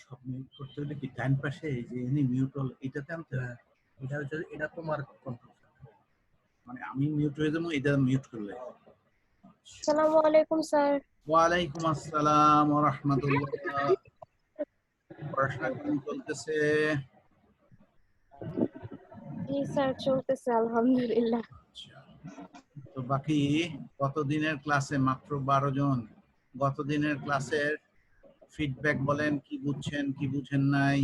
সব মিউট করতে হলে কি ডান পাশে এই যে এনি মিউট হল এটাতে আনতে হয়? এটা হচ্ছে এটা তোমার কন্ট্রোল, মানে আমি মিউট হয়ে যাবো এটা মিউট করলে। আসসালামু আলাইকুম স্যার। ওয়ালাইকুম আসসালাম ওয়া রাহমাতুল্লাহ। পড়াশোনা কেমন চলতেছে? জি স্যার, চলতেছে আলহামদুলিল্লাহ। আচ্ছা, তো বাকি গত দিনের ক্লাসে মাত্র 12 জন। গত দিনের ক্লাসের ফিডব্যাক বলেন, কি বুঝছেন কি বুঝেন নাই?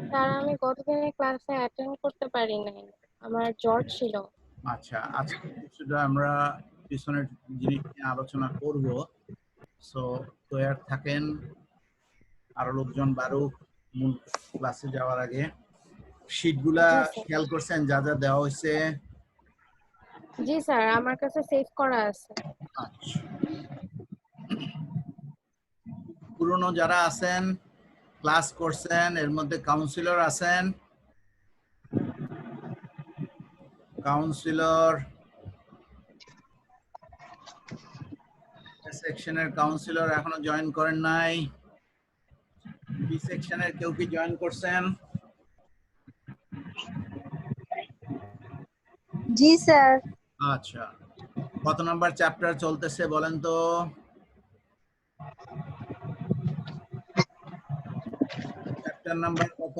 স্যার আমি গতদিনের ক্লাসে অ্যাটেন্ড করতে পারি নাই, আমার জ্বর ছিল। আচ্ছা, আজকে কিছুটা আমরা পিছনের জিনিস নিয়ে আলোচনা করব। সো তৈয়ার থাকেন, আরো লোকজন বাড়ুক মূল ক্লাসে যাওয়ার আগে। শীটগুলা জি স্যার। খেয়াল করছেন যা যা দেওয়া হয়েছে? জি স্যার, আমার কাছে সেভ করা আছে। আচ্ছা, পুরনো যারা আছেন ক্লাস করছেন এর মধ্যে কাউন্সিলর আছেন? কাউন্সিলর, সেকশনের কাউন্সিলর এখনো জয়েন করেন নাই? বি সেকশনের কেউ কি জয়েন করছেন? জি স্যার। আচ্ছা, কত নাম্বার চ্যাপ্টার চলতেছে বলেন তো? চ্যাপ্টার নাম্বার কত?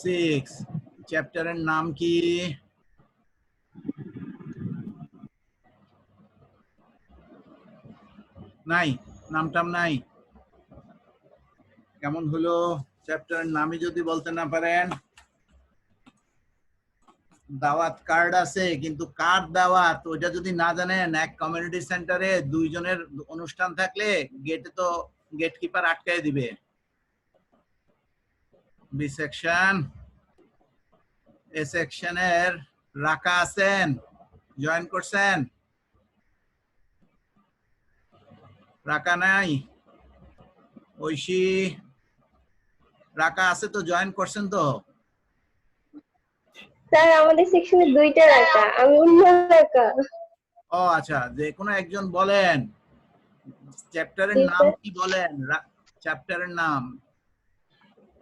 6। চ্যাপ্টারের নাম কি? নাই, নামটাম নাই? কেমন হলো? চ্যাপ্টারের নামই যদি বলতে না পারেন। দাওয়াত কার্ড আছে, কিন্তু কার দাওয়াত ওইটা যদি না জানেন, এক কমিউনিটি সেন্টারে 2 জনের অনুষ্ঠান থাকলে গেটে তো গেটকিপার আটকায় দিবে। বি সেকশন, এ সেকশনের রাকা আছেন, জয়েন করছেন? রাকা নাই? ঐশী, রাকা আছে তো, জয়েন করছেন তো? স্যার আমাদের সেকশনে দুইটা রাখা, আমি অন্য রাখা। ও আচ্ছা, যে কোনো একজন বলেন চ্যাপ্টারের জি নাম স্যার। কি বলেন? চ্যাপ্টারের নাম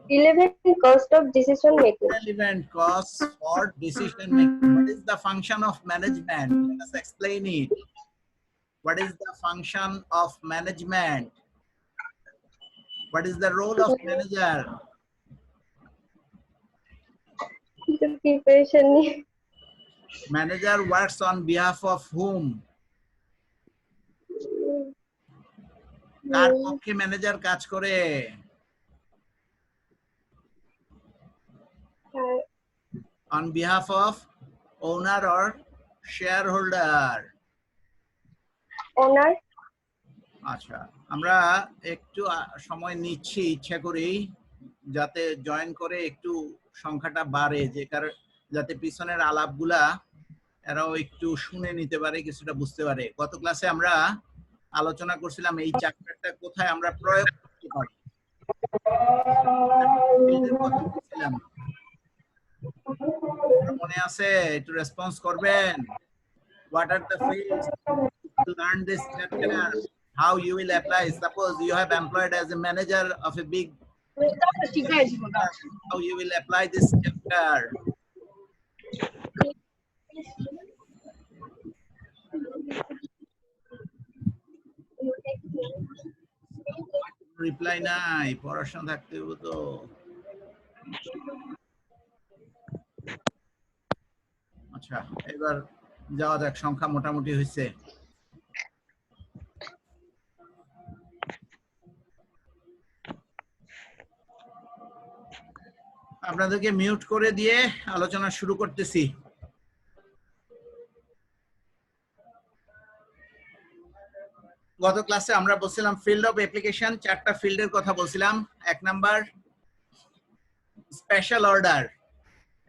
11 cost of decision making. relevant costs for decision making. What is the function of management? Let us explain it. What is the function of management? What is the role of manager? Preparation নিয়ে। Manager works on behalf of whom? কার পক্ষে manager কাজ করে? On behalf of owner or shareholder? ওনার। আচ্ছা, আমরা একটু সময় নিচ্ছি ইচ্ছা করেই, যাতে জয়েন করে একটু সংখ্যাটা বাড়ে, যে কারণ যাতে পিছনের আলাপগুলা এরাও একটু শুনে নিতে পারে, কিছুটা বুঝতে পারে। গত ক্লাসে আমরা আলোচনা করছিলাম এই চ্যাপ্টারটা কোথায় আমরা প্রয়োগ করতে পারি, কথা বলছিলাম। মনে আছে? একটু রেসপন্স করবেন। What are the fields to learn this chapter? How you will apply? Suppose you have employed as a manager of a big, how you will apply this chapter? Reply নাই, পড়াশোনা থাকতে হবে তো। আচ্ছা, এবার যাওয়া যাক, সংখ্যা মোটামুটি হয়েছে। আপনাদেরকে মিউট করে দিয়ে আলোচনা শুরু করতেছি। গত ক্লাসে আমরা বলছিলাম ফিল্ড অফ অ্যাপ্লিকেশন, 4টা ফিল্ডের কথা বলছিলাম। 1 নাম্বার স্পেশাল অর্ডার,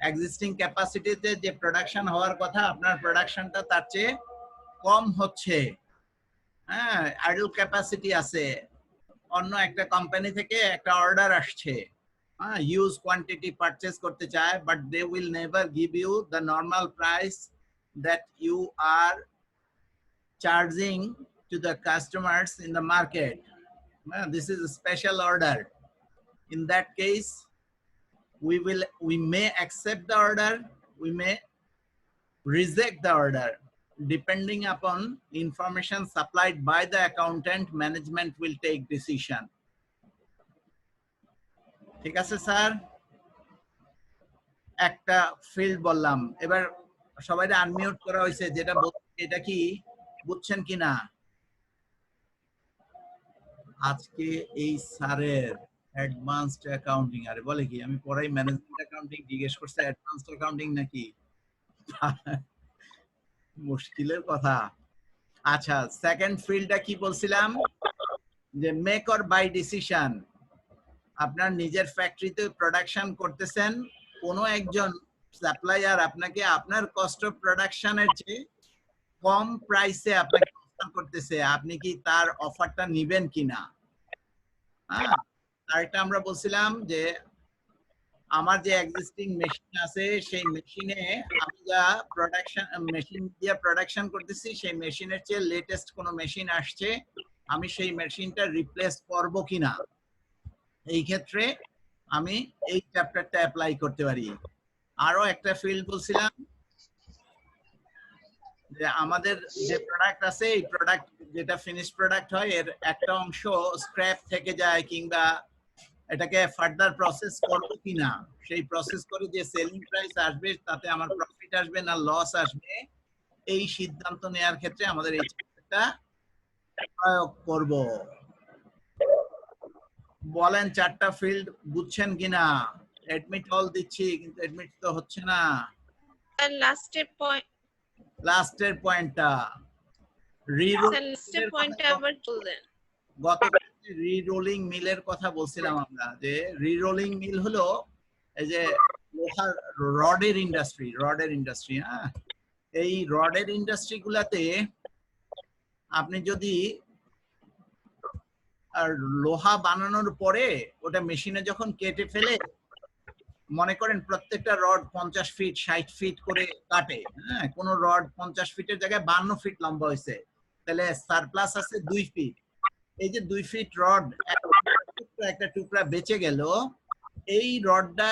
এক্সিস্টিং ক্যাপাসিটিতে যে প্রোডাকশন হওয়ার কথা আপনার প্রোডাকশনটা তার চেয়ে কম হচ্ছে, হ্যাঁ, আইডল ক্যাপাসিটি আছে, অন্য একটা কোম্পানি থেকে একটা অর্ডার আসছে, হ্যাঁ, হিউজ কোয়ান্টিটি পারচেজ করতে চায়, but they will never give you the normal price that you are charging to the customers in the market. This is a special order. In that case, we may accept the order, we may reject the order. Depending upon information supplied by the accountant, management will take decision. ঠিক আছে sir? একটা field বললাম, এবার সবাই unmute করা হয়েছে, যেটা এটা কি বুঝছেন কিনা? আজকে এই স্যারের অ্যাডভান্সড অ্যাকাউন্টিং, আরে বলে কি আমি পড়াই ম্যানেজমেন্ট অ্যাকাউন্টিং, জিজ্ঞেস করছে অ্যাডভান্সড অ্যাকাউন্টিং নাকি? মুশকিলের কথা। আচ্ছা, সেকেন্ড ফিল্ডটা কি বলছিলাম, যে মেক অর বাই ডিসিশন। আপনার নিজের ফ্যাক্টরিতে প্রোডাকশন করতেছেন, কোনো একজন সাপ্লায়ার আপনাকে আপনার কস্ট অফ প্রোডাকশনের চেয়ে কম প্রাইসে আপনাকে অফার করতেছে, আপনি কি তার অফারটা নেবেন কিনা? হ্যাঁ, আরেকটা আমরা বলছিলাম যে আমার যে এক্সিস্টিং মেশিন আছে, সেই মেশিনে আমি যা মেশিন দিয়ে প্রোডাকশন করতেছি, সেই মেশিনের চেয়ে লেটেস্ট কোনো মেশিন আসছে, আমি সেই মেশিনটা রিপ্লেস করব কিনা। এই ক্ষেত্রে আমি এই চ্যাপ্টারটা অ্যাপ্লাই করতে পারি। আরো একটা ফিল্ড বলছিলাম যে আমাদের যে প্রোডাক্ট আছে, এই প্রোডাক্ট যেটা ফিনিশ প্রোডাক্ট হয়, এর একটা অংশ স্ক্র্যাপ থেকে যায়, কিংবা এটাকে ফার্দার প্রসেস করবো কিনা, সেই প্রসেস করে যে সেলিং প্রাইস আসবে তাতে আমার প্রফিট আসবে না লস আসবে, এই সিদ্ধান্ত নেওয়ার ক্ষেত্রে আমাদের এই চ্যাপ্টারটা প্রয়োগ করব। বলেন চারটা ফিল্ড বুঝছেন কিনা? এডমিট অল দিচ্ছি কিন্তু এডমিট তো হচ্ছে না। লাস্টের পয়েন্টটা গত রি-রোলিং মিলের কথা বলছিলাম আমরা, যে রি-রোলিং মিল হলো এই যে লোহার রডের ইন্ডাস্ট্রি। হ্যাঁ, এই রডের ইন্ডাস্ট্রি গুলাতে আপনি যদি আর লোহা বানানোর পরে ওটা মেশিনে যখন কেটে ফেলে, মনে করেন প্রত্যেকটা রড 50 ফিট 60 ফিট করে কাটে, হ্যাঁ, কোন রড 50 ফিটের জায়গায় 52 ফিট লম্বা হয়েছে, তাহলে সারপ্লাস আছে 2 ফিট। এই যে 2 ফিট রড একটা টুকরা বেঁচে গেল, এই রডটা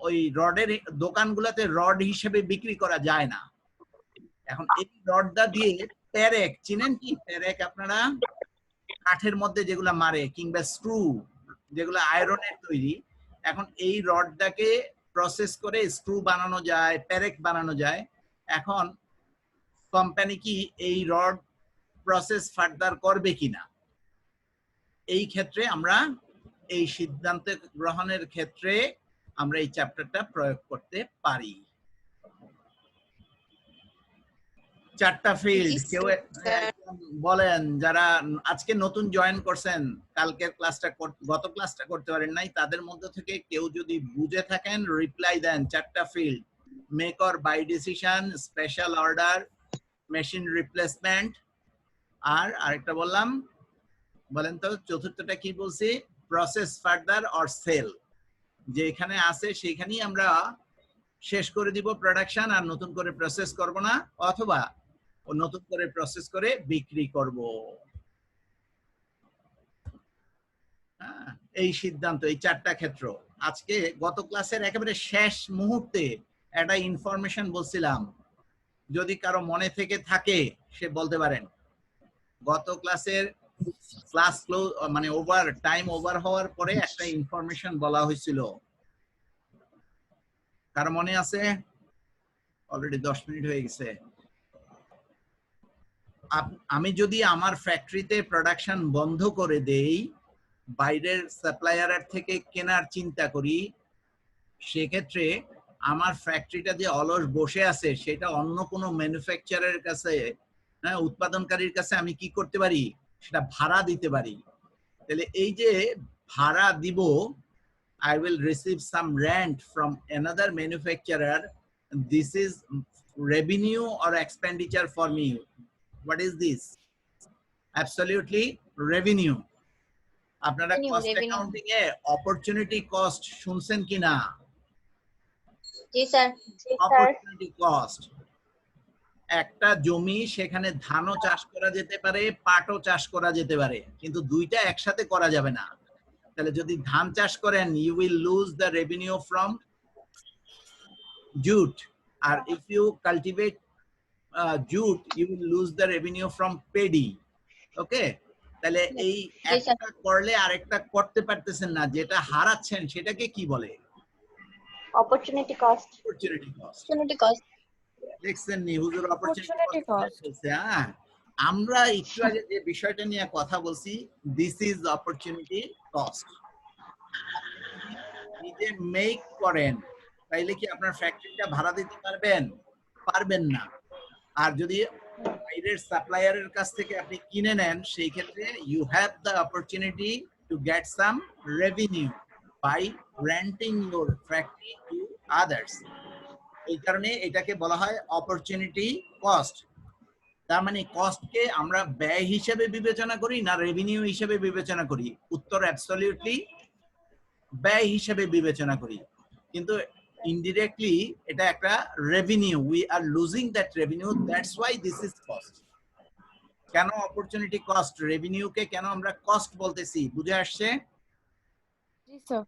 ওই রডের দোকানগুলোতে রড হিসেবে বিক্রি করা যায় না। এখন এই রডটা দিয়ে প্যারেক, চিনেন কি প্যারেক আপনারা? কাঠের মধ্যে যেগুলা মারে, কিংবা স্ক্রু যেগুলো আয়রনের তৈরি, এখন এই রডটাকে প্রসেস করে স্ক্রু বানানো যায়, প্যারেক বানানো যায়। এখন কোম্পানি কি এই রড প্রসেস ফার্দার করবে কিনা, এই ক্ষেত্রে আমরা এই সিদ্ধান্ত গ্রহণের ক্ষেত্রে আমরা এই চ্যাপ্টারটা প্রয়োগ করতে পারি। চারটা ফিল্ড কেউ বলেন, যারা আজকে নতুন জয়েন করছেন, কালকের ক্লাসটা গত ক্লাসটা করতে পারেন নাই, তাদের মধ্যে থেকে কেউ যদি বুঝে থাকেন রিপ্লাই দেন। চারটা field, make or buy decision, special order, machine replacement, আর আরেকটা বললাম, বলেন তো চতুর্থটা কি বলছি? Process further or sell. যে এখানে আছে সেখানেই আমরা শেষ করে দিব প্রোডাকশন, আর নতুন করে প্রসেস করব না, অথবা নতুন করে প্রসেস করে বিক্রি করব। এই সিদ্ধান্ত, এই চারটা ক্ষেত্র। আজকে গত ক্লাসের একেবারে শেষ মুহূর্তে একটা ইনফরমেশন বলছিলাম, যদি কারো মনে থেকে থাকে সে বলতে পারেন। গত ক্লাসের ক্লাস ক্লোজ মানে টাইম ওভার হওয়ার পরে একটা ইনফরমেশন বলা হয়েছিল, কার মনে আছে? অলরেডি 10 মিনিট হয়ে গেছে। আমি যদি আমার ফ্যাক্টরিতে প্রোডাকশন বন্ধ করে দেই, বাইরের সাপ্লায়ারের থেকে কেনার চিন্তা করি, সেক্ষেত্রে আমার ফ্যাক্টরিটা যে অলস বসে আছে সেটা অন্য কোনো ম্যানুফ্যাকচারের কাছে, হ্যাঁ, উৎপাদনকারীর কাছে আমি কি করতে পারি? সেটা ভাড়া দিতে পারি। তাহলে এই যে ভাড়া দিব, I will receive some rent from another manufacturer. This is revenue or expenditure for me. What is this? Absolutely revenue. আপনারা কস্ট অ্যাকাউন্টিং এ অপরচুনিটি কস্ট শুনছেন কিনা? জি স্যার। অপরচুনিটি কস্ট একটা জমি, সেখানে ধানও চাষ করা যেতে পারে, পাটও চাষ করা যেতে পারে, কিন্তু দুইটা একসাথে করা যাবে না। তাহলে যদি ধান চাষ করেন, you will lose the revenue from jute, আর if you cultivate jute you will lose the revenue from paddy. Okay, তাহলে এই একটা করলে আরেকটা করতে পারতেছেন না, যেটা হারাচ্ছেন সেটাকে কি বলে? Opportunity cost. Opportunity cost. Opportunity cost. দেখছেন নি হুজুর Opportunity cost. বলছে। হ্যাঁ, আমরা একটু আগে যে বিষয়টা নিয়ে কথা বলছি, দিস ইজ অপরচুনিটি কস্ট। নিজে মেক করেন তাইলে কি আপনার ফ্যাক্টরিটা ভাড়া দিতে পারবেন? পারবেন না। আর যদি বাইরের সাপ্লায়ারের কাছ থেকে আপনি কিনে নেন, সেই ক্ষেত্রে you have the opportunity to get some revenue by renting your factory to others. এই কারণে এটাকে বলা হয় অপরচুনিটি কস্ট। তার মানে কস্টকে আমরা ব্যয় হিসেবে বিবেচনা করি না রেভিনিউ হিসেবে বিবেচনা করি? উত্তর অ্যাবসলিউটলি ব্যয় হিসেবে বিবেচনা করি, কিন্তু ইনডিরেক্টলি এটা একটা revenue. We are losing that revenue, that's why this is cost. কেন অপরচুনিটি কস্ট? রেভিনিউকে কেন আমরা কস্ট বলতেছি? বুঝে আসছে? জি স্যার।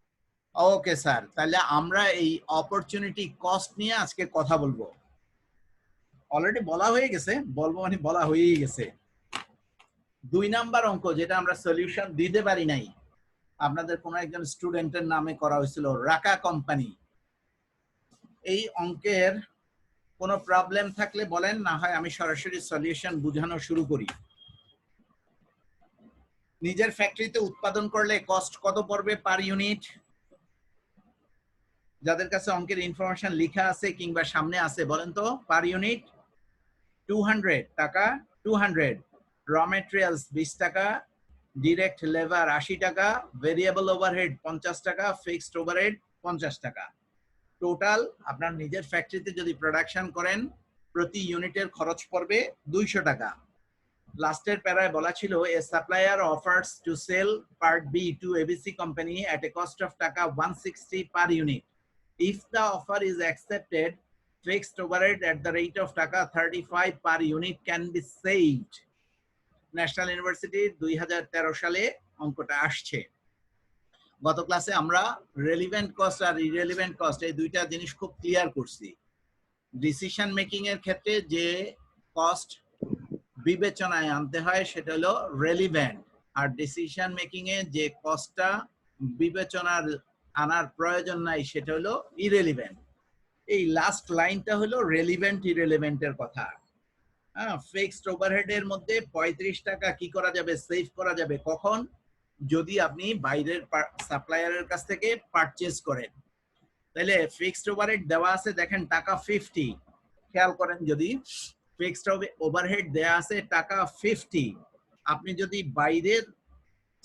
ওকে স্যার, তাহলে আমরা এই অপরচুনিটি কস্ট নিয়ে আজকে কথা বলবো। অলরেডি বলা হয়ে গেছে, বলবো মানে বলা হয়েই গেছে। 2 নাম্বার অঙ্ক, যেটা আমরা সলিউশন দিতে পারি নাই, আপনাদের কোন একজন স্টুডেন্টের নামে করা হয়েছিল, রাকা কোম্পানি। এই অঙ্কের কোনো প্রবলেম থাকলে বলেন, না হয় আমি সরাসরি সলিউশন বোঝানো শুরু করি। নিজের ফ্যাক্টরিতে উৎপাদন করলে কস্ট কত পড়বে পার ইউনিট? যাদের কাছে অঙ্কের ইনফরমেশন লেখা আছে কিংবা সামনে আছে বলেন তো। পার ইউনিট 200 টাকা। 200 র ম্যাটেরিয়ালস 20 টাকা, ডিরেক্ট লেবার 80 টাকা, ভেরিয়েবল ওভারহেড 50 টাকা, ফিক্সড ওভারহেড 50 টাকা। টোটাল আপনার নিজের ফ্যাক্টরিতে যদি প্রোডাকশন করেন, প্রতি ইউনিটের খরচ পড়বে 200 টাকা। লাস্টের প্যারায় বলা ছিল, a supplier offers to sell part B to ABC company at a cost of taka 160 per unit. If the offer is accepted, fixed overhead at the rate of টাকা 35 per unit can be saved. National university 2013 সালে অঙ্কটা আসছে। গত ক্লাসে আমরা relevant cost আর ইররেলিভেন্ট cost এই দুইটা জিনিস খুব ক্লিয়ার করছি। ডিসিশন মেকিং এর ক্ষেত্রে যে কস্ট বিবেচনায় আনতে হয় সেটা হলো রেলিভেন্ট, আর ডিসিশন মেকিং এ যে কস্টটা বিবেচনার আনার প্রয়োজন নাই সেটা হলো ইরেলিভেন্ট। এই লাস্ট লাইনটা হলো রেলিভেন্ট ইরেলিভেন্টের কথা। হ্যাঁ, ফিক্সড ওভারহেড এর মধ্যে 35 টাকা কি করা যাবে? সেভ করা যাবে। কখন? যদি আপনি বাইরের সাপ্লায়ারের কাছ থেকে পারচেজ করেন। তাহলে ফিক্সড ওভারহেড দেওয়া আছে দেখেন টাকা 50। খেয়াল করেন, যদি ফিক্সড ওভারহেড দেওয়া আছে টাকা 50, আপনি যদি বাইরের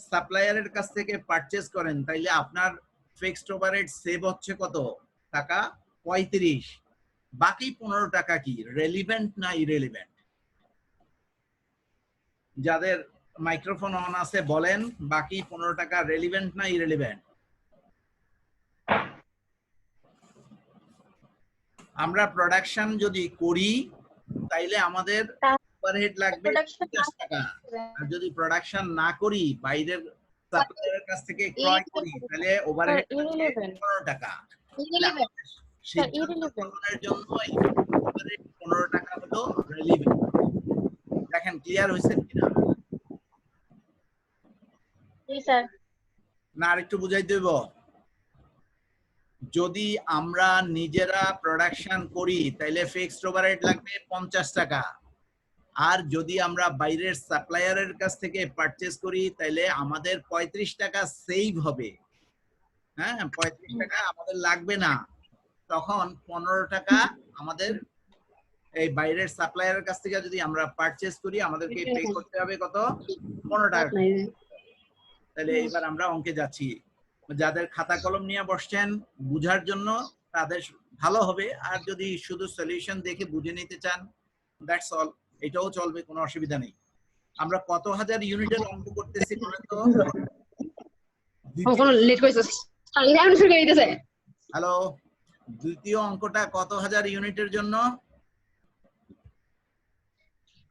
সাপ্লায়ারের কাছ থেকে পারচেজ করেন তাইলে আপনার ফিক্সড ওভারহেড সেভ হচ্ছে কত টাকা? 35। বাকি 15 টাকা কি রেলিভেন্ট না ইরেলিভেন্ট? যাদের মাইক্রোফোন অন আছে বলেন, বাকি 15 টাকা রেলিভেন্ট না ইরেলিভেন্ট? আমরা প্রোডাকশন যদি করি তাইলে আমাদের ওভারহেড লাগবে 50 টাকা, আর যদি প্রোডাকশন না করি বাইরের সাপ্লায়ারের কাছ থেকে ক্রয় করি তাহলে ওভারহেড 15 টাকা। সিদ্ধান্তর জন্য 15 টাকা হলো রেলিভেন্ট। দেখেন ক্লিয়ার হয়েছে কিনা? জি স্যার। না আরেকটু বুঝাই দেব? যদি আমরা নিজেরা প্রোডাকশন করি তাইলে ফিক্সড ওভারহেড লাগবে 50 টাকা, আর যদি আমরা বাইরের সাপ্লায়ারের কাছ থেকে পারচেজ করি তাইলে আমাদের 35 টাকা সেভ হবে। হ্যাঁ, 35 টাকা আমাদের লাগবে না। তখন 15 টাকা আমাদের এই বাইরের সাপ্লায়ারের কাছ থেকে যদি আমরা পারচেজ করি আমাদেরকে পে করতে হবে কত? 15 টাকা। তাহলে এবার আমরা অঙ্কে যাচ্ছি। যাদের খাতা কলম নিয়ে বসছেন বুঝার জন্য তাদের ভালো হবে, আর যদি শুধু সলিউশন দেখে বুঝে নিতে চান দ্যাটস অল, এটাও চলবে, কোনো অসুবিধা নেই। আমরা কত হাজার ইউনিটের অঙ্ক করতেছি বলেন তো? হ্যালো, দ্বিতীয় অঙ্কটা কত হাজার ইউনিটের জন্য?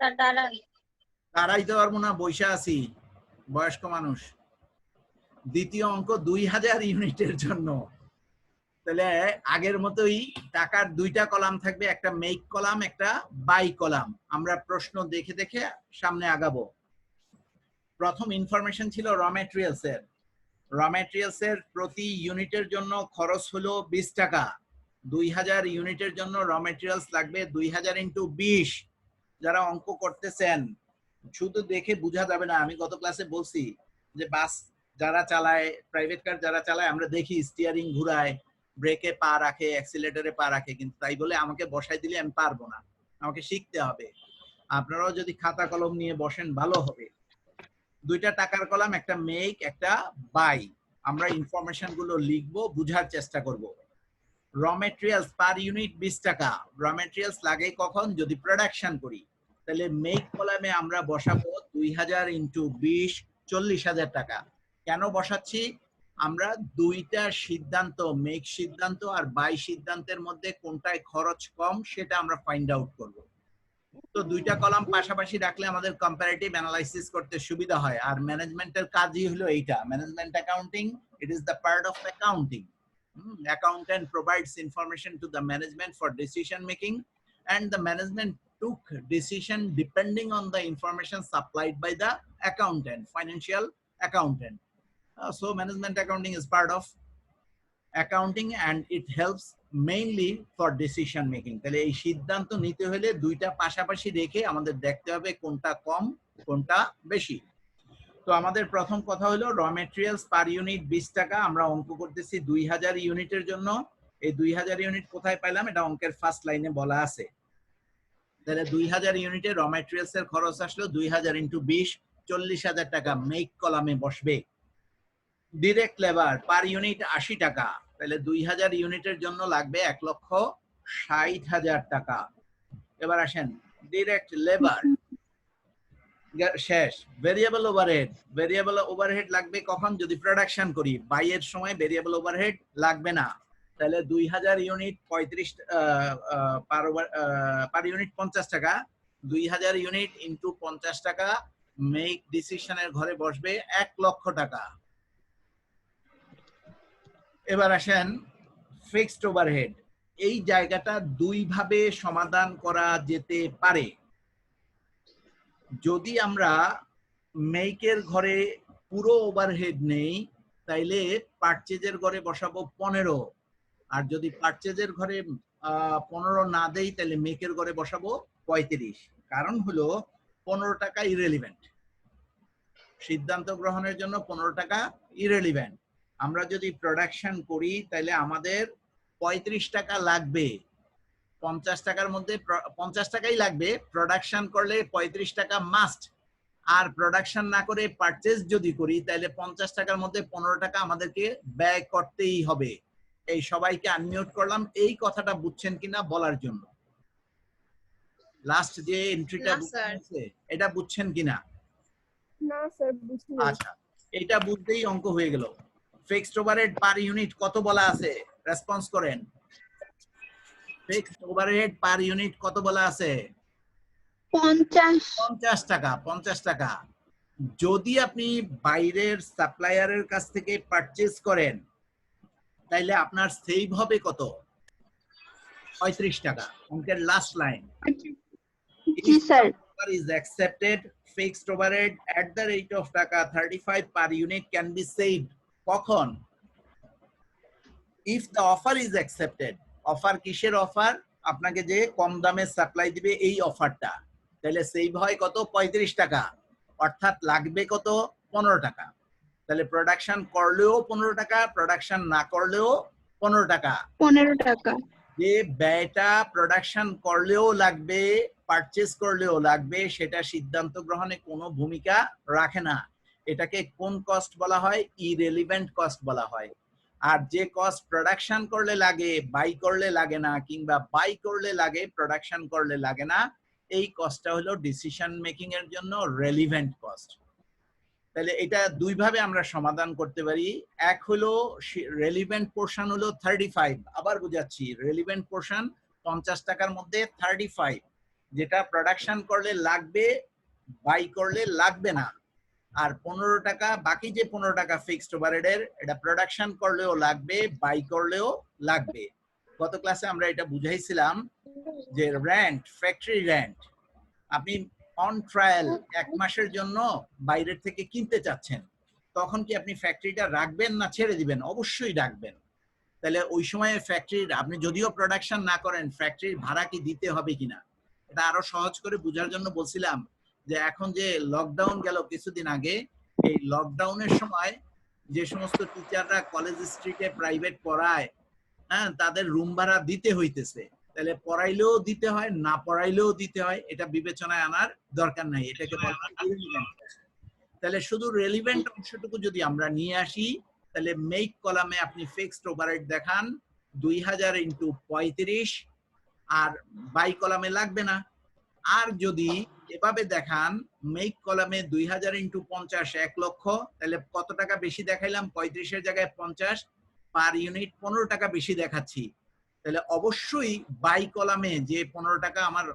স্যার দাঁড়ান। দাঁড়াইতে পারবো না, বইসা আছি, বয়স্ক মানুষ। দ্বিতীয় অঙ্ক 2000 ইউনিটের জন্য। তাহলে আগের মতোই টাকার দুইটা কলাম থাকবে, একটা মেক কলাম, একটা বাই কলাম। আমরা প্রশ্ন দেখে দেখে সামনে আগাবো। প্রথম ইনফরমেশন ছিল র ম্যাটেরিয়ালস এর। র ম্যাটেরিয়ালস এর প্রতি ইউনিটের জন্য খরচ হলো 20 টাকা। 2000 ইউনিটের জন্য র ম্যাটেরিয়ালস লাগবে 2000 ইন্টু 20। যারা অঙ্ক করতেছেন শুধু দেখে বোঝা যাবে না। আমি গত ক্লাসে বলছি যে বাস যারা চালায়, প্রাইভেট কার যারা চালায়, আমরা দেখি স্টিয়ারিং ঘুরায়, ব্রেকে পা রাখে, অ্যাক্সিলারেটরে পা রাখে, কিন্তু তাই বলে আমাকে বসাই দিলে আমি পারবো না, আমাকে শিখতে হবে। আপনারাও যদি খাতা কলম নিয়ে বসেন ভালো হবে। দুইটা টাকার কলাম, একটা মেক, একটা বাই। আমরা ইনফরমেশন গুলো লিখবো, বুঝার চেষ্টা করব। র ম্যাটেরিয়ালস পার ইউনিট 20 টাকা। র ম্যাটেরিয়ালস লাগে কখন? যদি প্রোডাকশন করি। তাহলে মেক কলামে আমরা বসাবো 2000 ইন্টু 20, 40,000 টাকা। কেন বসাচ্ছি? আমরা দুইটা সিদ্ধান্ত, মেক সিদ্ধান্ত আর বাই সিদ্ধান্তের মধ্যে কোনটায় খরচ কম সেটা আমরা ফাইন্ড আউট করব। তো দুইটা কলাম পাশাপাশি রাখলে আমাদের কম্পারেটিভ অ্যানালাইসিস করতে সুবিধা হয়। আর ম্যানেজমেন্টের কাজই হলো এইটা, management accounting. It is the part of accounting. Accountant provides information to the management for decision making, and the management took decision depending on the information supplied by the accountant, financial accountant. So management accounting is part of accounting and it helps mainly for decision making. তাহলে এই সিদ্ধান্ত নিতে হলে দুইটা পাশাপাশি রেখে আমাদের দেখতে হবে কোনটা কম কোনটা বেশি। তো আমাদের প্রথম কথা হলো র ম্যাটেরিয়ালস পার ইউনিট 20 টাকা। আমরা অঙ্ক করতেছি 2000 ইউনিটের জন্য। এই 2000 ইউনিট কোথায় পাইলাম? এটা অঙ্কের ফার্স্ট লাইনে বলা আছে। তাহলে 2000 ইউনিটে র ম্যাটেরিয়ালস এর খরচ আসলো 2000 ইন্টু 20, 40,000 টাকা মেক কলামে বসবে। ডিরেক্ট লেবার পার ইউনিট 80 টাকা। তাহলে 2000 ইউনিটের জন্য লাগবে 1,60,000 টাকা। এবার আসেন ডিরেক্ট লেবার শেষ। ভেরিয়েবল ওভারহেড, ভেরিয়েবল ওভারহেড লাগবে কখন? যদি প্রোডাকশন করি। বাইয়ের সময় ভেরিয়েবল ওভারহেড লাগবে না। তাহলে 2000 ইউনিট 35 পার ইউনিট 50 টাকা। 2000 ইউনিট ইন্টু 50 টাকা মেক ডিসিশনের ঘরে বসবে 1 লক্ষ টাকা। এবার আসেন ফিক্সড ওভারহেড। এই জায়গাটা দুই ভাবে সমাধান করা যেতে পারে। যদি আমরা মেকের ঘরে পুরো ওভারহেড নেই তাইলে পারচেজের ঘরে বসাবো 15, আর যদি পারচেজের ঘরে 15 না দেই তাহলে মেকের ঘরে বসাবো 35। কারণ হলো 15 টাকা ইরেলিভেন্ট, সিদ্ধান্ত গ্রহণের জন্য 15 টাকা ইরেলিভেন্ট। আমরা যদি প্রোডাকশন করি তাহলে আমাদের 35 টাকা লাগবে। 50 টাকার মধ্যে 50 টাকাই লাগবে। প্রোডাকশন করলে 35 টাকা মাস্ট। আর প্রোডাকশন না করে পারচেজ যদি করি তাহলে 50 টাকার মধ্যে 15 টাকা আমাদেরকে ব্যয় করতেই হবে। এই সবাইকে আনমিউট করলাম এই কথাটা বুঝছেন কিনা বলার জন্য। লাস্ট যে এন্ট্রিটা বুঝছেন এটা বুঝছেন কিনা? না স্যার বুঝিনি। আচ্ছা, এটা বুঝতেই অঙ্ক হয়ে গেল। ফিক্সড ওভারহেড পার ইউনিট কত বলা আছে? রেসপন্স করেন। ফিক্সড ওভারহেড পার ইউনিট কত বলা আছে? 50 টাকা। 50 টাকা। যদি আপনি বাইরের সাপ্লায়ারের কাছ থেকে পারচেজ করেন তাইলে আপনার সেভ হবে কত? 35 টাকা। অঙ্কের last line. G sir. is accepted, fixed overhead at the rate of টাকা 35 per unit can be saved. কখন? if the offer is accepted. Offer কিসের অফার? আপনাকে যে কম দামে সাপ্লাই দিবে এই অফারটা। তাহলে সেভ হয় কত? 35 টাকা। অর্থাৎ লাগবে কত? 15 টাকা। তাহলে প্রোডাকশন করলেও 15 টাকা, প্রোডাকশন না করলেও 15 টাকা। 15 টাকা। যে ব্যয়টা প্রোডাকশন করলেও লাগবে, পারচেজ করলেও লাগবে, সেটা সিদ্ধান্ত গ্রহণে কোনো ভূমিকা রাখে না। এটাকে কোন কস্ট বলা হয়? ইরেলিভেন্ট কস্ট বলা হয়। আর যে কস্ট প্রোডাকশন করলে লাগে, বাই করলে লাগে না, কিংবা বাই করলে লাগে প্রোডাকশন করলে লাগে না, এই কস্টটা হলো ডিসিশন মেকিং এর জন্য রেলিভেন্ট কস্ট। তাহলে এটা দুই ভাবে আমরা সমাধান করতে পারি। এক হলো রেলিভেন্ট পোরশন হলো 35। আবার বুঝাচ্ছি, রেলিভেন্ট পোরশন 50 টাকার মধ্যে 35। যেটা প্রোডাকশন করলে লাগবে, বাই করলে লাগবে না। আর 15 টাকা, বাকি যে 15 টাকা ফিক্সড ওভারহেডের, এটা প্রোডাকশন করলেও লাগবে, বাই করলেও লাগবে। গত ক্লাসে আমরা এটা বুঝাইছিলাম যে রেন্ট, ফ্যাক্টরি রেন্ট, আপনি অন ট্রায়াল 1 মাসের জন্য বাইরের থেকে কিনতে চাচ্ছেন, তখন কি আপনি ফ্যাক্টরিটা রাখবেন না ছেড়ে দিবেন? অবশ্যই রাখবেন। তাহলে ওই সময়ে ফ্যাক্টরির, আপনি যদিও প্রোডাকশন না করেন, ফ্যাক্টরির ভাড়া কি দিতে হবে কিনা, এটা আরো সহজ করে বোঝার জন্য বলছিলাম যে এখন যে লকডাউন গেল কিছুদিন আগে, এই লকডাউনের সময় যে সমস্ত টিচাররা কলেজ স্ট্রিটে প্রাইভেট পড়ায়, হ্যাঁ, তাদের রুম ভাড়া দিতে হইতেছে। তাহলে পড়াইলেও দিতে হয়, না পড়াইলেও দিতে হয়, এটা বিবেচনায় আনার দরকার নাই, এটাকে বলা হয় irrelevant। তাহলে শুধু রেলিভেন্ট অংশটুকু যদি আমরা নিয়ে আসি, তাহলে মেক কলামে আপনি ফিক্সড ওভারহেড দেখান 2000 ইনটু 35, আর বাই কলামে লাগবে না। আর যদি এভাবে দেখান মেক কলামে 2000 ইনটু 50 1 লক্ষ, তাহলে কত টাকা বেশি দেখাইলাম? 35 এর জায়গায় 50, পার ইউনিট 15 টাকা বেশি দেখাচ্ছি। তাহলে অবশ্যই বাই কলামে যে 15 টাকা আমার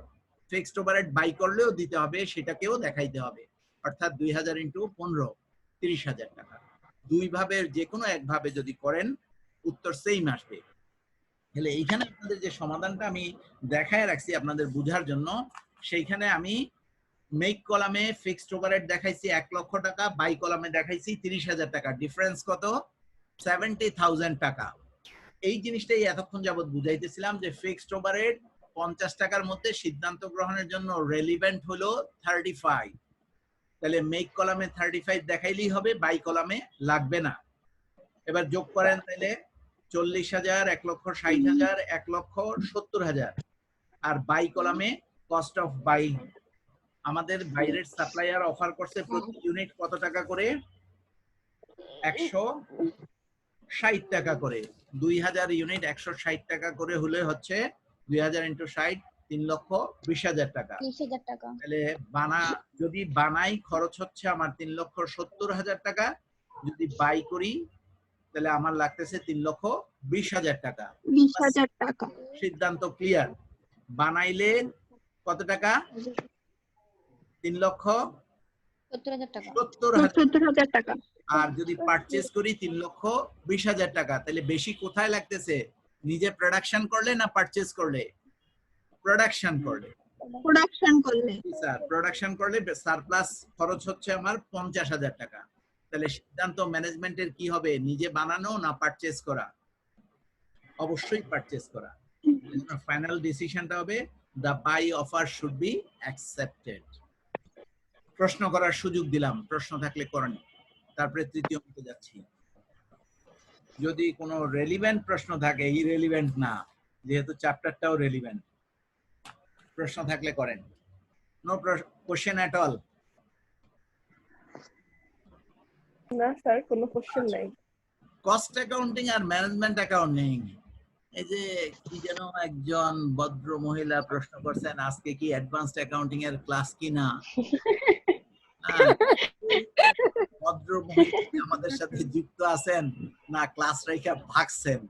ফিক্সড ওভারহেড বাই করলেও দিতে হবে, সেটাকেও দেখাইতে হবে। অর্থাৎ 2000 ইনটু 15, 30,000 টাকা। দুই ভাবে যে কোনো এক ভাবে যদি করেন, উত্তর সেম আসবে। তাহলে এইখানে আপনাদের যে সমাধানটা আমি দেখায় রাখছি আপনাদের বোঝার জন্য, সেইখানে আমি মেক কলামে ফিক্সড ওভারহেড দেখাইছি 1 লক্ষ টাকা, বাই কলামে দেখাইছি 30,000 টাকা। ডিফারেন্স কত? 70,000 টাকা। এই জিনিসটাই এতক্ষণ যাবত বুঝাইতেছিলাম যে ফিক্সড ওভারহেড 50 টাকার মধ্যে সিদ্ধান্ত গ্রহণের জন্য রেলিভেন্ট হলো 35। তাহলে মেক কলামে 35 দেখাইলেই হবে, বাই কলামে লাগবে না। এবার যোগ করেন, তাহলে 40,000, 1,60,000, 1,70,000। আর বাই কলামে কস্ট অফ বাই, আমাদের বাইরের সাপ্লায়ার অফার করছে প্রতি ইউনিট কত টাকা করে? 160 টাকা করে। 2000 ইউনিট 160 টাকা করে হলে হচ্ছে 2000 ইন্টু 60, 3,20,000 টাকা। 30,000 টাকা। তাহলে যদি বানাই খরচ হচ্ছে আমার 3,70,000 টাকা, যদি বাই করি তাহলে আমার লাগতেছে 3,20,000 টাকা। 20,000 টাকা। সিদ্ধান্ত ক্লিয়ার। বানাইলে কত টাকা? 70,000 টাকা। 70,000 টাকা। আর যদি পারচেজ করি 3,20,000 টাকা। তাহলে বেশি কোথায় লাগতেছে? নিজে প্রোডাকশন করলে না পারচেজ করলে? প্রোডাকশন করলে। স্যার প্রোডাকশন করলে সারপ্লাস খরচ হচ্ছে আমার 50,000 টাকা। তাহলে সিদ্ধান্ত ম্যানেজমেন্টের কি হবে? নিজে বানানো না পারচেজ করা? অবশ্যই পারচেজ করা। ফাইনাল ডিসিশনটা হবে the buy offer should be accepted। প্রশ্ন করার সুযোগ দিলাম, প্রশ্ন থাকলে করেন। তারপরে তৃতীয় অঙ্কে যাচ্ছি। যদি কোনো রেলিভেন্ট প্রশ্ন থাকে, ইরেলিভেন্ট না, যেহেতু চ্যাপ্টারটাও রেলিভেন্ট, প্রশ্ন থাকলে করেন। No question at all? না স্যার, কোনো কোশ্চেন নাই। কস্ট অ্যাকাউন্টিং আর ম্যানেজমেন্ট অ্যাকাউন্টিং, এই যে কি যেন একজন ভদ্র মহিলা প্রশ্ন করছেন, আজকে কি অ্যাডভান্সড অ্যাকাউন্টিং এর ক্লাস কিনা? ভদ্র মহিলা আমাদের সাথে যুক্ত আছেন না ক্লাস রেখে ভাগছেন?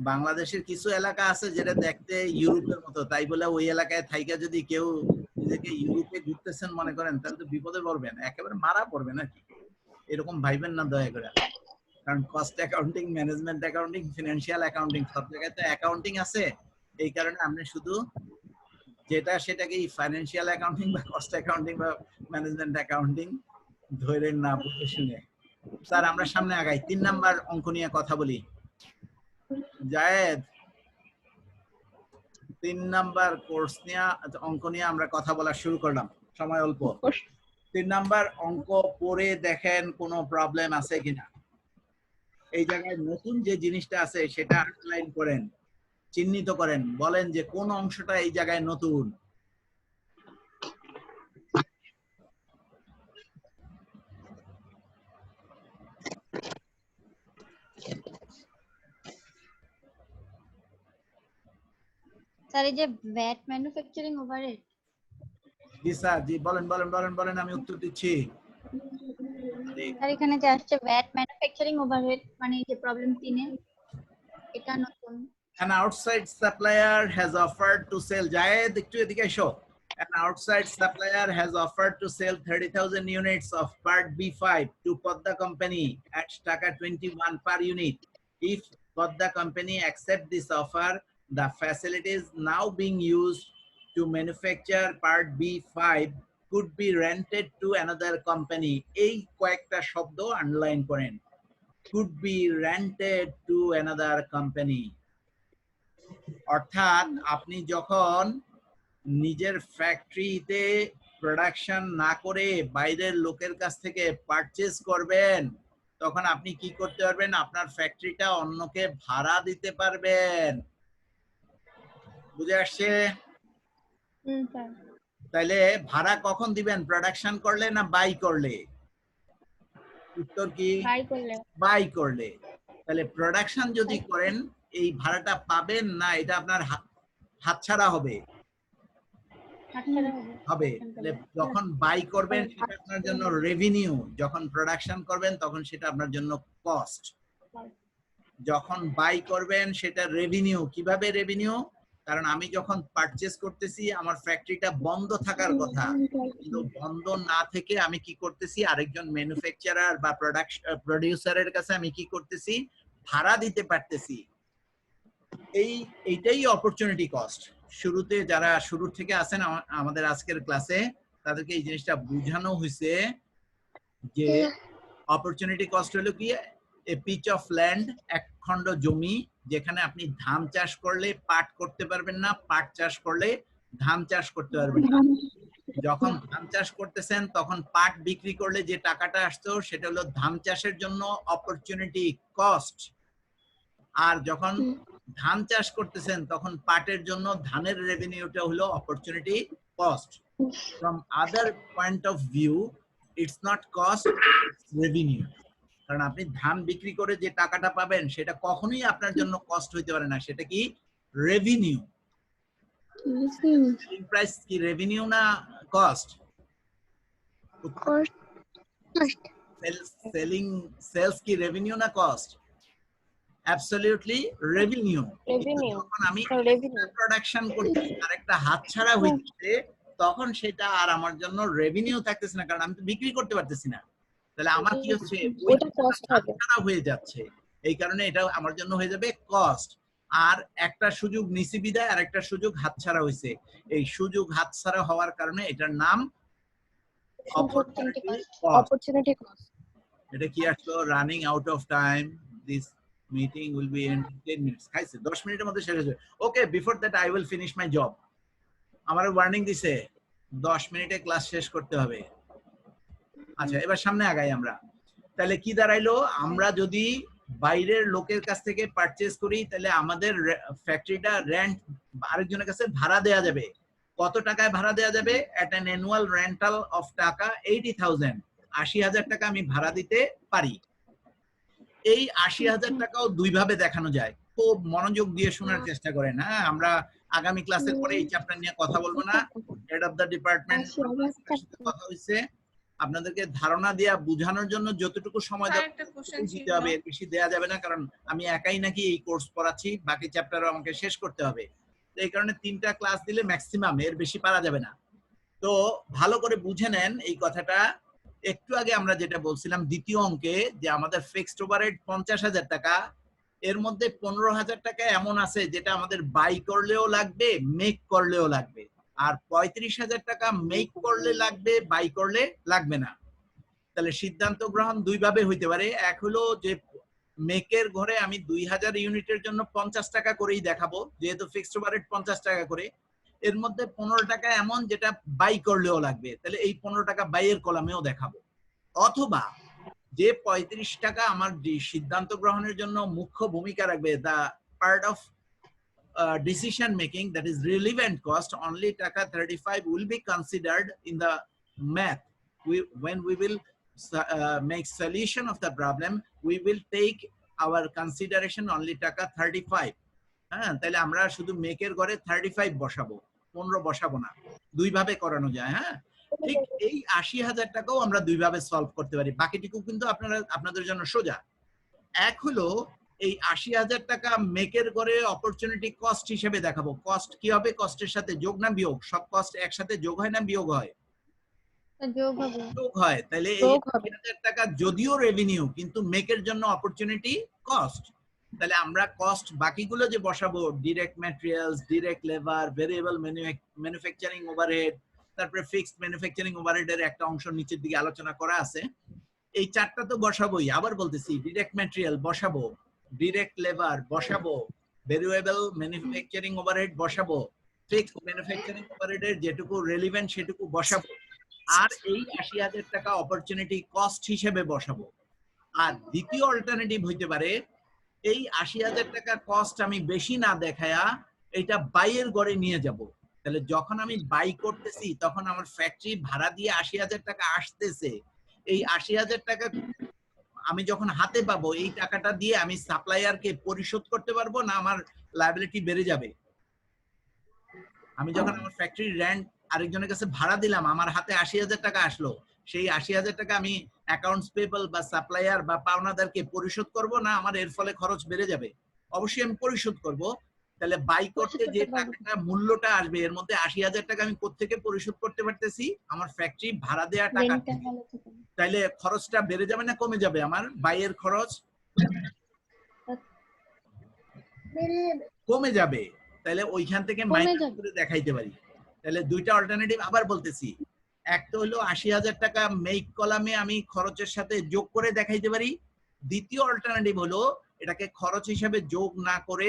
বাংলাদেশের কিছু এলাকা আছে যেটা দেখতে ইউরোপের মতো, তাই বলে ওই এলাকায় থাইকা যদি কেউ নিজেকে ইউরোপে ঘুরতেছেন মনে করেন, তাহলে তো বিপদে পড়বেন, একেবারে মারা পড়বেন আর কি। এরকম ভাইবেন না দয়া করে। কারণ cost accounting, management accounting, financial accounting সব জায়গায় তো অ্যাকাউন্টিং আছে। এই কারণে আপনি শুধু সেটাকে ফাইনান্সিয়াল অ্যাকাউন্টিং বা কস্ট অ্যাকাউন্টিং বা ম্যানেজমেন্ট অ্যাকাউন্টিং ধরেন না, বুঝে শুনে। স্যার আমরা সামনে আগাই, 3 নাম্বার অঙ্ক নিয়ে কথা বলি। জায়েদ, 3 নাম্বার কোর্স নিয়ে অঙ্ক নিয়ে আমরা কথা বলা শুরু করলাম, সময় অল্প। 3 নাম্বার অঙ্ক পড়ে দেখেন কোনো প্রবলেম আছে কিনা। এই জায়গায় নতুন যে জিনিসটা আছে সেটা আন্ডারলাইন করেন, চিহ্নিত করেন, বলেন যে কোন অংশটা এই জায়গায় নতুন। স্যার এই যে ভ্যাট ম্যানুফ্যাকচারিং ওভারহেড। জি স্যার, জি বলেন বলেন বলেন বলেন, আমি উত্তর দিচ্ছি। স্যার এখানে যে আসছে ভ্যাট ম্যানুফ্যাকচারিং ওভারহেড, মানে এই যে প্রবলেম 3 এ, এটা নতুন। An outside supplier has offered to sell Jayed একটু এদিকে এসো An outside supplier has offered to sell 30,000 units of part B5 to Podda company at taka 21 per unit. If Podda company accept this offer, the facilities now being used to manufacture part B5 could be rented to another company. এই কয়েকটা শব্দ underline করেন could be rented to another company. অর্থাৎ আপনি যখন নিজের ফ্যাক্টরিতে production না করে বাইরের লোকের কাছ থেকে পারচেজ করবেন তখন আপনি কি করতে পারবেন আপনার ফ্যাক্টরিটা অন্যকে ভাড়া দিতে পারবেন বুঝে আসছে স্যার তাইলে ভাড়া কখন দিবেন প্রোডাকশন করলে না বাই করলে উত্তর কি বাই করলে বাই করলে তাহলে প্রোডাকশন যদি করেন এই ভাড়াটা পাবেন না এটা আপনার হাতছাড়া হবে হবে তাহলে যখন বাই করবেন সেটা আপনার জন্য রেভিনিউ যখন প্রোডাকশন করবেন তখন সেটা আপনার জন্য কস্ট যখন বাই করবেন সেটা রেভিনিউ কিভাবে রেভিনিউ কারণ আমি যখন পারচেজ করতেছি আমার ফ্যাক্টরিটা বন্ধ থাকার কথা কিন্তু বন্ধ না থেকে আমি কি করতেছি আরেকজন ম্যানুফ্যাকচারার বা প্রোডিউসারের কাছে আমি কি করতেছি ভাড়া দিতে পারতেছি এইটাই অপরচুনিটি কস্ট শুরুতে যারা শুরু থেকে আছেন আমাদের আজকের ক্লাসে তাদেরকে এই জিনিসটা বোঝানো হয়েছে যে অপরচুনিটি কস্ট হলো কি এ পিচ অফ ল্যান্ড এক খণ্ড জমি যেখানে আপনি ধান চাষ করলে পাট করতে পারবেন না পাট চাষ করলে ধান চাষ করতে পারবেন না যখন ধান চাষ করতেছেন তখন পাট বিক্রি করলে যে টাকাটা আসতো সেটা হলো ধান চাষের জন্য অপরচুনিটি কস্ট আর যখন ধান চাষ করতেছেন তখন পাটের জন্য ধানের রেভিনিউটা হলো opportunity cost from other point of view it's not cost revenue কারণ আপনি ধান বিক্রি করে যে টাকাটা পাবেন সেটা কখনোই আপনার জন্য কস্ট হইতে পারে না সেটা কি রেভিনিউ সেলিং প্রাইস কি রেভিনিউ না কস্ট সেলস কি রেভিনিউ না কস্ট অ্যাবসলিউটলি রেভিনিউ যখন আমি প্রোডাকশন করতেছি আর একটা হাতছাড়া হইছে তখন সেটা আর আমার জন্য রেভিনিউ থাকতেছে না কারণ আমি তো বিক্রি করতে পারতেছি না তাহলে আমার কি হচ্ছে ওইটা কস্ট হয়ে যাচ্ছে এই কারণে এটা আমার জন্য হয়ে যাবে কস্ট আর একটা সুযোগ নিছি বিদায় আর একটা সুযোগ হাতছাড়া হইছে এই সুযোগ হাতছাড়া হওয়ার কারণে এটার নাম অপরচুনিটি কস্ট এটা কি আসলো running out of time this meeting will be in 10 minutes খাইছে 10 মিনিটের মধ্যে শেষ হবে ওকে before that I will finish my job আমারে ওয়ার্নিং দিছে 10 মিনিটে ক্লাস শেষ করতে হবে আচ্ছা এবার সামনে আগাই আমরা তাহলে কি দাঁড়াইলো আমরা যদি বাইরের লোকের কাছ থেকে পারচেজ করি তাহলে আমাদের ফ্যাক্টরিটা রেন্ট আরেকজনের কাছে ভাড়া দেয়া যাবে কত টাকায় ভাড়া দেয়া যাবে এট অ্যান অ্যানুয়াল রেন্টাল অফ টাকা 80,000 80,000 টাকা আমি ভাড়া দিতে পারি এই 80,000 টাকাও দুই ভাবে দেখানো যায় খুব মনোযোগ দিয়ে শোনার চেষ্টা করেন হ্যাঁ আমরা আগামী ক্লাসের পরে এই চ্যাপ্টার নিয়ে কথা বলবো না হেড অফ দা ডিপার্টমেন্ট কথা হইছে আপনাদেরকে ধারণা দেয়া বোঝানোর জন্য যতটুকু সময় দিতে হবে এর বেশি দেয়া যাবে না কারণ আমি একাই নাকি এই কোর্স পড়াচ্ছি বাকি চ্যাপ্টারও আমাকে শেষ করতে হবে এই কারণে 3টা ক্লাস দিলে ম্যাক্সিমাম এর বেশি পারা যাবে না তো ভালো করে বুঝে নেন এই কথাটা একটু আগে আমরা যেটা বলছিলাম দ্বিতীয় অঙ্কে যে আমাদের ফিক্সড ওভারহেড 50,000 টাকা এর মধ্যে 15,000 টাকা এমন আছে যেটা আমাদের বাই করলেও লাগবে মেক করলেও লাগবে আর 35,000 টাকা মেক করলে লাগবে বাই করলে লাগবে না তাহলে সিদ্ধান্ত গ্রহণ দুই ভাবে হইতে পারে এক হলো যে মেকের ঘরে আমি 2,000 ইউনিটের জন্য 50 টাকা করেই দেখাবো যেহেতু ফিক্সড ওভারহেড 50 টাকা করে এর মধ্যে 15 টাকা এমন যেটা বাই করলেও লাগবে তাহলে এই 15 টাকা বাইয়ের কলামেও দেখাবো অথবা যে 35 টাকা আমার সিদ্ধান্ত গ্রহণের জন্য মুখ্য ভূমিকা রাখবে the part of decision making that is relevant cost only taka 35 will be considered in the math when we will make solution of the problem we will take our consideration only taka 35 হ্যাঁ তাহলে আমরা শুধু মেকের ঘরে 35 বসাবো 15 বসাবো না দুই ভাবে করানো যায় হ্যাঁ ঠিক এই 80,000 টাকাও আমরা দুই ভাবে সলভ করতে পারি বাকিটুকু কিন্তু আপনাদের জন্য সোজা এক হলো এই ৮০,০০০ টাকা মেকের করে অপরচুনিটি কস্ট হিসেবে দেখাবো। কস্ট কি হবে? কস্টের সাথে যোগ না বিয়োগ? সব কস্ট একসাথে যোগ হয় না বিয়োগ হয়? যোগ হবে। যোগ হয়। তাহলে এই যোগ হবে। ৮০,০০০ টাকা যদিও রেভিনিউ কিন্তু মেকের জন্য অপরচুনিটি কস্ট। তাহলে আমরা কস্ট বাকিগুলো যে বসাবো, direct materials, direct labour, variable manufacturing overhead, তারপরে ফিক্সড ম্যানুফ্যাকচারিং ওভারহেডের একটা অংশ নিচের দিকে আলোচনা করা আছে। এই চারটা তো বসাবোই। আবার বলতেছি, ডিরেক্ট ম্যাটেরিয়াল বসাবো, ডিরেক্ট লেবার বসাবো, ভেরিয়েবল ম্যানুফ্যাকচারিং ওভারহেড বসাবো, ফিক্সড ম্যানুফ্যাকচারিং ওভারহেডের যেটুকু রেলিভেন্ট সেটুকু বসাবো, আর এই ৮০,০০০ টাকা অপরচুনিটি কস্ট হিসেবে বসাবো। আর দ্বিতীয় অল্টারনেটিভ হইতে পারে, এই ৮০,০০০ টাকা কস্ট আমি বেশি না দেখায়া এটা বাইয়ের গড়ে নিয়ে যাব। তাহলে যখন আমি বাই করতেছি তখন আমার ফ্যাক্টরি ভাড়া দিয়ে ৮০,০০০ টাকা আসতেছে। এই ৮০,০০০ টাকা আমি যখন হাতে পাবো, এই টাকাটা দিয়ে আমি সাপ্লায়ারকে পরিশোধ করতে পারবো না আমার লায়াবিলিটি বেড়ে যাবে? আমি যখন আমার ফ্যাক্টরি রেন্ট আরেকজনের কাছে ভাড়া দিলাম, আমার হাতে ৮০,০০০ টাকা আসলো, সেই ৮০,০০০ টাকা আমি অ্যাকাউন্টস পেয়েবল বা সাপ্লায়ার বা পাওনাদারকে পরিশোধ করব না আমার এর ফলে খরচ বেড়ে যাবে? অবশ্যই আমি পরিশোধ করব। তাহলে বাই করতে যে টাকাটা মূল্যটা আসবে এর মধ্যে ৮০,০০০ টাকা আমি কোত্থেকে পরিশোধ করতে পারতেছি? আমার ফ্যাক্টরি ভাড়া দেওয়া টাকা। রেন্টটা ভালো থাকে। তাইলে খরচটা বেড়ে যাবে না কমে যাবে? আমার বাইয়ের খরচ কমে যাবে। তাহলে ওইখান থেকে কমে মাইনাস যাবে। করে দেখাইতে পারি। তাহলে দুইটা অল্টারনেটিভ আবার বলতেছি। একটা হলো ৮০,০০০ টাকা মেক কলামে আমি খরচের সাথে যোগ করে দেখাইতে পারি। দ্বিতীয় অল্টারনেটিভ হলো এটাকে খরচ হিসাবে যোগ না করে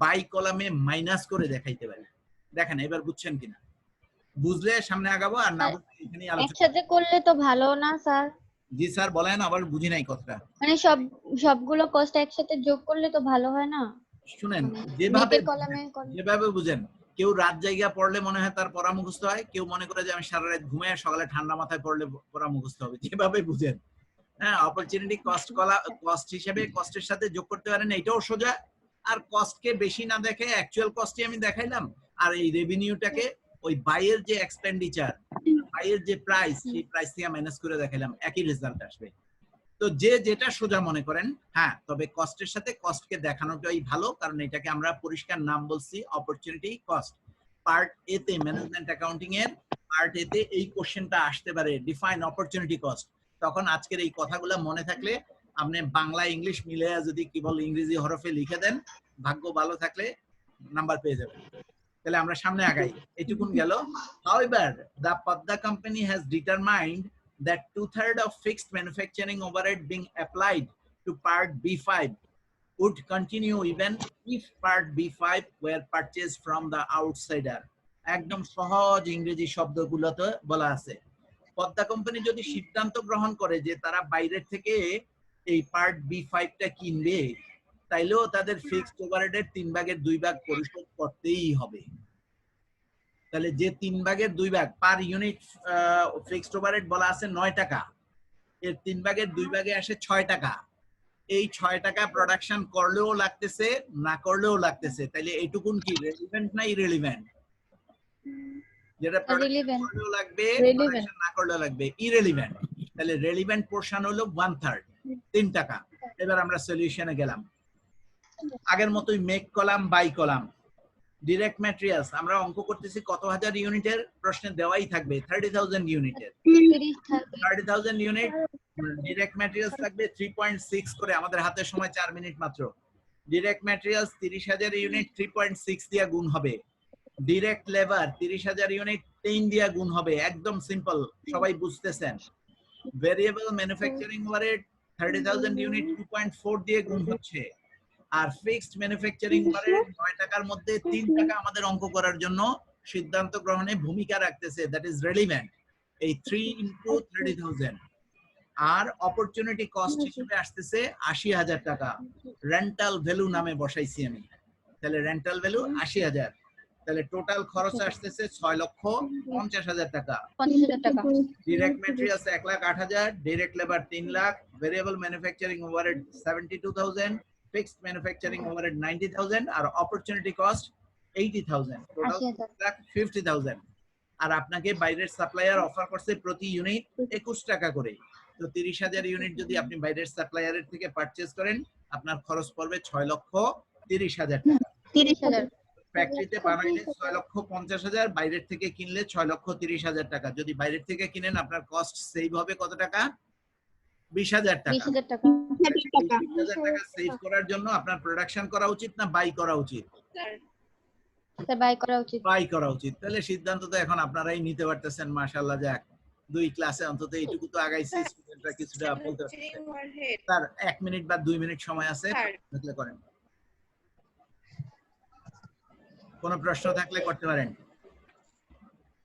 বাই কলামে মাইনাস করে দেখাইতে পারি। দেখেন এবার বুঝছেন কিনা? বুঝলে সামনে আগাবো, আর না বুঝলে এখানেই আলোচনা। একসাথে করলে তো ভালো না স্যার? জি স্যার বলেন, আবার বুঝি নাই কথাটা। মানে সবগুলো কষ্ট একসাথে যোগ করলে তো ভালো হয় না? শুনেন, মেকের কলামে যেভাবে বুঝেন, কেউ রাত জায়গা পড়লে মনে হয় তার পড়া মুখস্থ হয়, কেউ মনে করে যে আমি সারা রাত ঘুমিয়ে সকালে ঠান্ডা মাথায় পড়লে পড়া মুখস্থ হবে। যেভাবে বুঝেন। হ্যাঁ, অপরচুনিটি কস্ট হিসেবে কস্টের সাথে যোগ করতে পারেন, এটাও সোজা। আর কস্টকে বেশি না দেখে অ্যাকচুয়াল কস্টই আমি দেখাইলাম, আর এই রেভিনিউটাকে ওই বাইয়ের যে এক্সপেন্ডিচার, বাইয়ের যে প্রাইস, সেই প্রাইস থেকে মাইনাস করে দেখাইলাম, একই রেজাল্ট আসবে। তো যে যেটা সোজা মনে করেন। হ্যাঁ, তবে কস্টের সাথে কস্টকে দেখানোটাই ভালো, কারণ এটাকে আমরা পরিষ্কার নাম বলছি অপরচুনিটি কস্ট। পার্ট এ তে ম্যানেজমেন্ট অ্যাকাউন্টিং এর পার্ট এ তে এই কোশ্চেনটা আসতে পারে, ডিফাইন অপরচুনিটি কস্ট। তখন আজকের এই কথাগুলো মনে থাকলে আপনি বাংলা ইংলিশ মিলে যদি কেবল ইংরেজি হরফে লিখে দেন, ভাগ্য ভালো থাকলে নাম্বার পেয়ে যাবেন। তাহলে আমরা সামনে আগাই। এইটুকুন গেল। However, the Padda company has determined that 2/3 of fixed manufacturing overhead being applied to part B5 would continue even if part B5 were purchased from the outsider. একদম সহজ ইংরেজি শব্দগুলোতে বলা আছে। পদ্মা কোম্পানি যদি সিদ্ধান্ত গ্রহণ করে যে তারা বাইরের থেকে এই পার্ট B5টা কিনবে, তাইলেও তাদের ফিক্সড ওভারহেডের 3/2 পরিশোধ করতেই হবে। তাহলে যে 3/2 পার ইউনিট ফিক্সড ওভারহেড বলা আছে 9 টাকা, এর 3/2 আসে 6 টাকা। এই 6 টাকা প্রোডাকশন করলেও লাগতেছে, না করলেও লাগতেছে। তাহলে এইটুকুন কি রেলিভেন্ট না ইররিলেভেন্ট? যেটা প্রোডাকশন করলেও লাগবে, প্রোডাকশন না করলেও লাগবে, ইররিলেভেন্ট। তাহলে রেলিভেন্ট পোরশন হলো 1/3, 3 টাকা। এবার আমরা সলিউশনে গেলাম। আগের মতোই make column, by column. Direct materials আমরা অঙ্ক করতেছি কত হাজার ইউনিটের, প্রশ্নে দেওয়াই থাকবে 30,000 ইউনিটের। 30,000 ইউনিট ডিরেক্ট ম্যাটেরিয়ালস থাকবে 3.6 করে। আমাদের হাতে সময় 4 মিনিট মাত্র। ডিরেক্ট ম্যাটেরিয়ালস 30,000 ইউনিট 3.6 দিয়া গুণ হবে। ডিরেক্ট লেবার 30,000 ইউনিট 10 দিয়া গুণ হবে। একদম সিম্পল, সবাই বুঝতেছেন। ভেরিয়েবল ম্যানুফ্যাকচারিং ওভারহেড 30,000 ইউনিট 2.4 দিয়ে গুণ হচ্ছে। আর ফিক্সড ম্যানুফ্যাকচারিং ওভারহেড 9 টাকার মধ্যে 3 টাকা আমাদের অঙ্ক করার জন্য সিদ্ধান্ত গ্রহণে ভূমিকা রাখতেছে, দ্যাট ইজ রেলিভেন্ট। এই 3 ইনটু 30,000। আর অপরচুনিটি কস্ট হিসেবে আসতেছে 80,000 টাকা। রেন্টাল ভ্যালু নামে বসাইছি আমি। তাহলে রেন্টাল ভ্যালু 80,000। তাহলে টোটাল খরচ আসতেছে 6,50,000 টাকা। 50,000 টাকা। Direct materials 1,08,000, direct labour 3 lakh, variable manufacturing overhead 72,000, fixed manufacturing overhead 90,000, আর অপরচুনিটি কস্ট 80,000। টোটাল 50,000। আর আপনাকে বাইরের সাপ্লায়ার অফার করছে প্রতি ইউনিট 21 টাকা করে। তো 30,000 ইউনিট যদি আপনি বাইরের সাপ্লায়ারের থেকে পারচেজ করেন আপনার খরচ পড়বে 6,30,000 টাকা। 30,000 ফ্যাক্টরিতে বানাইলে 6,50,000, বাইরের থেকে কিনলে 6,30,000 টাকা। যদি বাইরের থেকে কিনেন আপনার কস্ট সেভ হবে কত টাকা? 20,000 টাকা। 20,000 টাকা। 20,000 টাকা সেভ করার জন্য আপনার প্রোডাকশন করা উচিত না বাই করা উচিত? স্যার বাই করা উচিত। বাই করা উচিত। তাহলে সিদ্ধান্ত তো এখন আপনারাই নিতে পারতেছেন, মাশাআল্লাহ। যাক, 2 ক্লাসে অন্তত এইটুকু তো আগাইছে, স্টুডেন্টরা কিছুটা বলতে পারছে। স্যার 1 মিনিট বা 2 মিনিট সময় আছে, থাকলে করেন। কোনো প্রশ্ন থাকলে করতে পারেন।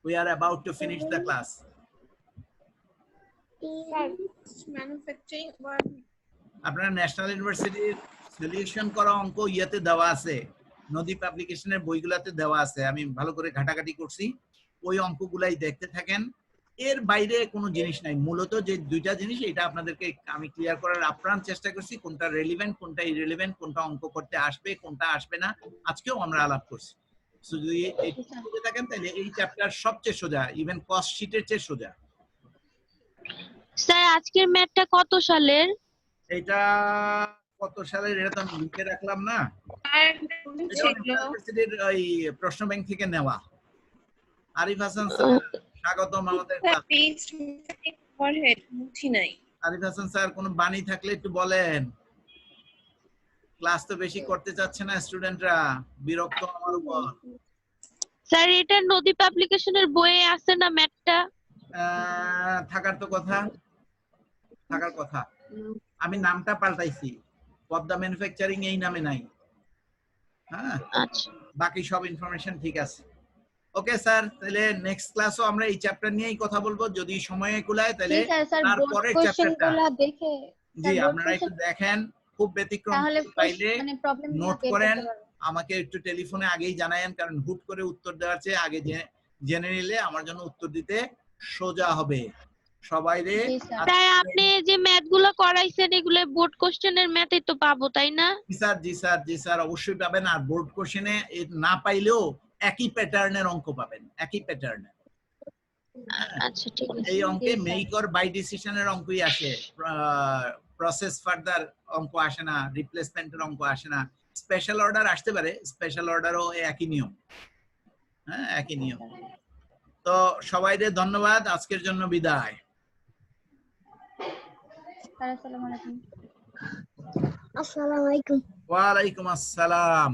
We are about to finish the class. Manufacturing আপনারা ন্যাশনাল ইউনিভার্সিটির সলিউশন করা অঙ্ক ইয়াতে দেওয়া আছে, নদী পাবলিকেশনের বইগুলাতে দেওয়া আছে। আমি ভালো করে ঘাটাঘাটি করছি, ওই অঙ্কগুলাই দেখতে থাকেন। এর বাইরে কোনো জিনিস নাই। মূলত যে দুইটা জিনিস, এটা আপনাদেরকে আমি ক্লিয়ার করার আপ্রাণ চেষ্টা করছি, কোনটা রেলিভেন্ট, কোনটা ইররিলেভেন্ট, কোনটা অঙ্ক করতে আসবে, কোনটা আসবে না, আজকেও আমরা আলাপ করছি। সো যদি এইটা বুঝে থাকেন তাহলে এই চ্যাপ্টার সবচেয়ে সোজা, ইভেন কস্ট শিটের চেয়ে সোজা। স্যার আজকের ম্যাথটা কত সালের? এটা কত সালের এটা তো আমি লিখে রাখলাম না। ইউনিভার্সিটির ওই প্রশ্ন ব্যাংক থেকে নেওয়া। আরিফ হাসান স্যার স্বাগতম আমাদের ক্লাসে। আরিফ হাসান স্যার কোনো বাণী থাকলে একটু বলেন। ক্লাস তো বেশি করতে চাচ্ছে না স্টুডেন্টরা, বিরক্ত আমার উপর। স্যার এটা নদী পাবলিকেশনের বইয়ে আছে না ম্যাথটা? থাকার তো কথা, থাকার কথা। আমি নামটা পাল্টাইছি, পদ্মা ম্যানুফ্যাকচারিং এই নামে নাই। হ্যাঁ, আচ্ছা বাকি সব ইনফরমেশন ঠিক আছে। ওকে স্যার, তাহলে নেক্সট ক্লাসও আমরা এই চ্যাপ্টার নিয়েই কথা বলবো যদি সময়ে কুলায়। তাহলে স্যার তারপরে বোর্ড চ্যাপ্টারটা কোশ্চেনগুলো দেখে জি আপনারা একটু দেখেন, খুব ব্যতিক্রম তাহলে পাইলে মানে প্রবলেম নোট করেন, আমাকে একটু টেলিফোনে আগেই জানায়েন, কারণ হুট করে উত্তর দেওয়ার চেয়ে আগে জেনে নিলে আমার জন্য উত্তর দিতে সোজা হবে। সবাই রে তাই আপনি যে ম্যাথগুলো করাইছেন এগুলো বোর্ড কোশ্চেনের ম্যাথই তো পাবো তাই না? জি স্যার, জি স্যার, জি স্যার, অবশ্যই পাবেন। আর বোর্ড কোশ্চেনে না পাইলেও একই প্যাটার্নের অঙ্ক পাবেন, একই প্যাটার্নের। আচ্ছা ঠিক আছে। এই অঙ্কে মেক অর বাই ডিসিশনের অঙ্কই আসে, প্রসেস ফার্দার অঙ্ক আসে না, রিপ্লেসমেন্টের অঙ্ক আসে না। স্পেশাল অর্ডার আসতে পারে, স্পেশাল অর্ডারও একই নিয়ম। হ্যাঁ, একই নিয়ম। তো সবাইকে ধন্যবাদ, আজকের জন্য বিদায়। আসসালামু আলাইকুম। আসসালামু আলাইকুম। ওয়ালাইকুম আসসালাম।